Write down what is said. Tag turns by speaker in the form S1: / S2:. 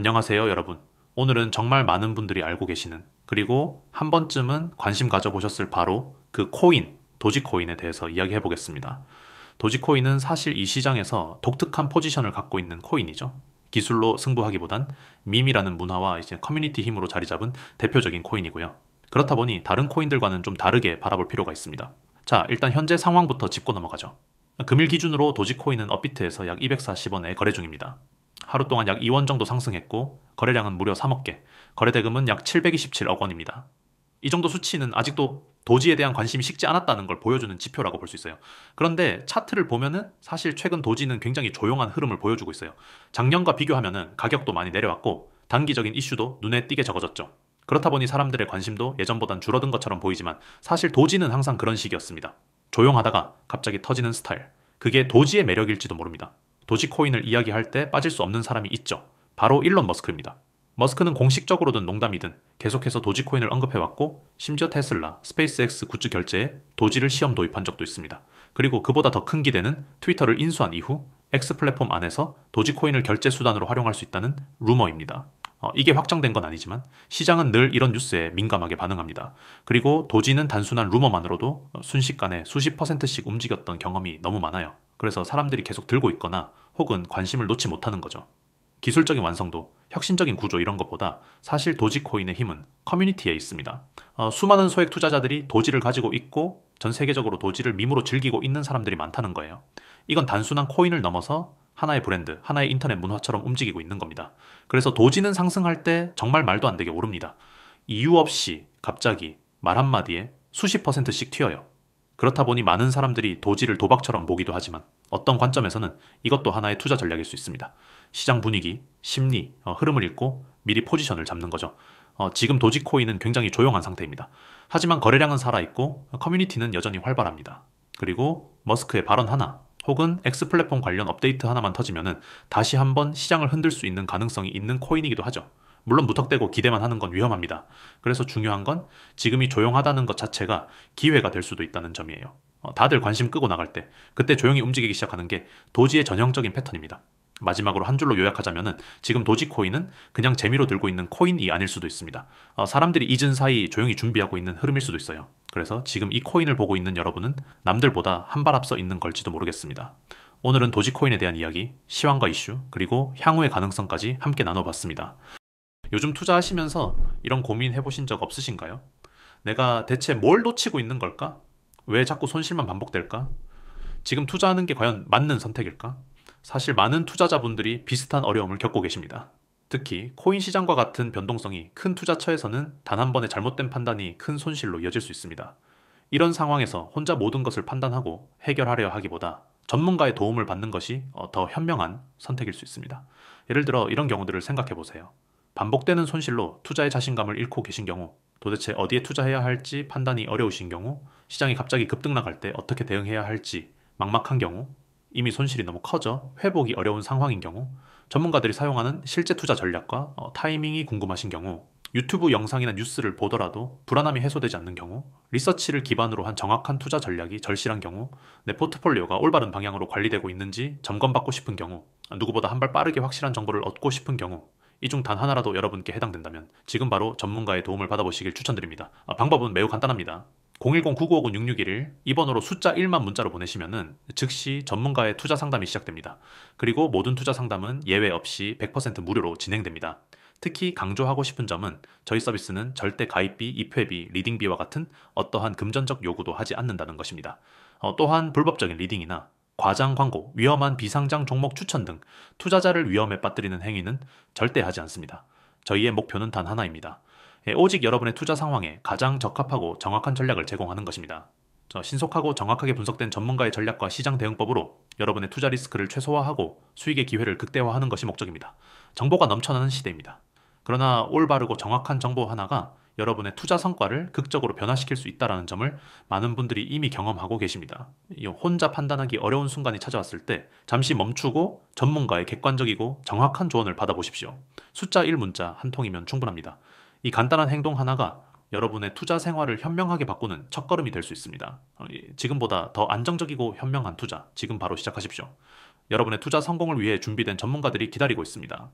S1: 안녕하세요, 여러분. 오늘은 정말 많은 분들이 알고 계시는, 그리고 한 번쯤은 관심 가져보셨을 바로 그 코인, 도지코인에 대해서 이야기해 보겠습니다. 도지코인은 사실 이 시장에서 독특한 포지션을 갖고 있는 코인이죠. 기술로 승부하기보단 밈이라는 문화와 이제 커뮤니티 힘으로 자리 잡은 대표적인 코인이고요. 그렇다 보니 다른 코인들과는 좀 다르게 바라볼 필요가 있습니다. 자, 일단 현재 상황부터 짚고 넘어가죠. 금일 기준으로 도지코인은 업비트에서 약 240원에 거래 중입니다. 하루 동안 약 2원 정도 상승했고 거래량은 무려 3억 개, 거래대금은 약 727억 원입니다. 이 정도 수치는 아직도 도지에 대한 관심이 식지 않았다는 걸 보여주는 지표라고 볼 수 있어요. 그런데 차트를 보면은 사실 최근 도지는 굉장히 조용한 흐름을 보여주고 있어요. 작년과 비교하면은 가격도 많이 내려왔고 단기적인 이슈도 눈에 띄게 적어졌죠. 그렇다 보니 사람들의 관심도 예전보단 줄어든 것처럼 보이지만 사실 도지는 항상 그런 식이었습니다. 조용하다가 갑자기 터지는 스타일. 그게 도지의 매력일지도 모릅니다. 도지코인을 이야기할 때 빠질 수 없는 사람이 있죠. 바로 일론 머스크입니다. 머스크는 공식적으로든 농담이든 계속해서 도지코인을 언급해왔고 심지어 테슬라, 스페이스X 굿즈 결제에 도지를 시험 도입한 적도 있습니다. 그리고 그보다 더 큰 기대는 트위터를 인수한 이후 X 플랫폼 안에서 도지코인을 결제 수단으로 활용할 수 있다는 루머입니다. 이게 확정된 건 아니지만 시장은 늘 이런 뉴스에 민감하게 반응합니다. 그리고 도지는 단순한 루머만으로도 순식간에 수십 퍼센트씩 움직였던 경험이 너무 많아요. 그래서 사람들이 계속 들고 있거나 혹은 관심을 놓지 못하는 거죠. 기술적인 완성도, 혁신적인 구조 이런 것보다 사실 도지코인의 힘은 커뮤니티에 있습니다. 수많은 소액 투자자들이 도지를 가지고 있고 전 세계적으로 도지를 밈으로 즐기고 있는 사람들이 많다는 거예요. 이건 단순한 코인을 넘어서 하나의 브랜드, 하나의 인터넷 문화처럼 움직이고 있는 겁니다. 그래서 도지는 상승할 때 정말 말도 안 되게 오릅니다. 이유 없이 갑자기 말 한마디에 수십 퍼센트씩 튀어요. 그렇다 보니 많은 사람들이 도지를 도박처럼 보기도 하지만 어떤 관점에서는 이것도 하나의 투자 전략일 수 있습니다. 시장 분위기, 심리, 흐름을 읽고 미리 포지션을 잡는 거죠. 지금 도지코인은 굉장히 조용한 상태입니다. 하지만 거래량은 살아있고 커뮤니티는 여전히 활발합니다. 그리고 머스크의 발언 하나 혹은 X 플랫폼 관련 업데이트 하나만 터지면은 다시 한번 시장을 흔들 수 있는 가능성이 있는 코인이기도 하죠. 물론 무턱대고 기대만 하는 건 위험합니다. 그래서 중요한 건 지금이 조용하다는 것 자체가 기회가 될 수도 있다는 점이에요. 다들 관심 끄고 나갈 때 그때 조용히 움직이기 시작하는 게 도지의 전형적인 패턴입니다. 마지막으로 한 줄로 요약하자면은 지금 도지코인은 그냥 재미로 들고 있는 코인이 아닐 수도 있습니다. 사람들이 잊은 사이 조용히 준비하고 있는 흐름일 수도 있어요. 그래서 지금 이 코인을 보고 있는 여러분은 남들보다 한 발 앞서 있는 걸지도 모르겠습니다. 오늘은 도지코인에 대한 이야기, 시황과 이슈, 그리고 향후의 가능성까지 함께 나눠봤습니다. 요즘 투자하시면서 이런 고민 해보신 적 없으신가요? 내가 대체 뭘 놓치고 있는 걸까? 왜 자꾸 손실만 반복될까? 지금 투자하는 게 과연 맞는 선택일까? 사실 많은 투자자분들이 비슷한 어려움을 겪고 계십니다. 특히 코인 시장과 같은 변동성이 큰 투자처에서는 단 한 번의 잘못된 판단이 큰 손실로 이어질 수 있습니다. 이런 상황에서 혼자 모든 것을 판단하고 해결하려 하기보다 전문가의 도움을 받는 것이 더 현명한 선택일 수 있습니다. 예를 들어 이런 경우들을 생각해 보세요. 반복되는 손실로 투자의 자신감을 잃고 계신 경우, 도대체 어디에 투자해야 할지 판단이 어려우신 경우, 시장이 갑자기 급등 나갈 때 어떻게 대응해야 할지 막막한 경우, 이미 손실이 너무 커져 회복이 어려운 상황인 경우, 전문가들이 사용하는 실제 투자 전략과 타이밍이 궁금하신 경우, 유튜브 영상이나 뉴스를 보더라도 불안함이 해소되지 않는 경우, 리서치를 기반으로 한 정확한 투자 전략이 절실한 경우, 내 포트폴리오가 올바른 방향으로 관리되고 있는지 점검받고 싶은 경우, 누구보다 한 발 빠르게 확실한 정보를 얻고 싶은 경우, 이 중 단 하나라도 여러분께 해당된다면 지금 바로 전문가의 도움을 받아보시길 추천드립니다. 방법은 매우 간단합니다. 010-9959-6611 이 번호로 숫자 1만 문자로 보내시면은 즉시 전문가의 투자 상담이 시작됩니다. 그리고 모든 투자 상담은 예외 없이 100% 무료로 진행됩니다. 특히 강조하고 싶은 점은 저희 서비스는 절대 가입비, 입회비, 리딩비와 같은 어떠한 금전적 요구도 하지 않는다는 것입니다. 또한 불법적인 리딩이나 과장 광고, 위험한 비상장 종목 추천 등 투자자를 위험에 빠뜨리는 행위는 절대 하지 않습니다. 저희의 목표는 단 하나입니다. 오직 여러분의 투자 상황에 가장 적합하고 정확한 전략을 제공하는 것입니다. 신속하고 정확하게 분석된 전문가의 전략과 시장 대응법으로 여러분의 투자 리스크를 최소화하고 수익의 기회를 극대화하는 것이 목적입니다. 정보가 넘쳐나는 시대입니다. 그러나 올바르고 정확한 정보 하나가 여러분의 투자 성과를 극적으로 변화시킬 수 있다는 점을 많은 분들이 이미 경험하고 계십니다. 혼자 판단하기 어려운 순간이 찾아왔을 때 잠시 멈추고 전문가의 객관적이고 정확한 조언을 받아보십시오. 숫자 1문자 한 통이면 충분합니다. 이 간단한 행동 하나가 여러분의 투자 생활을 현명하게 바꾸는 첫걸음이 될 수 있습니다. 지금보다 더 안정적이고 현명한 투자, 지금 바로 시작하십시오. 여러분의 투자 성공을 위해 준비된 전문가들이 기다리고 있습니다.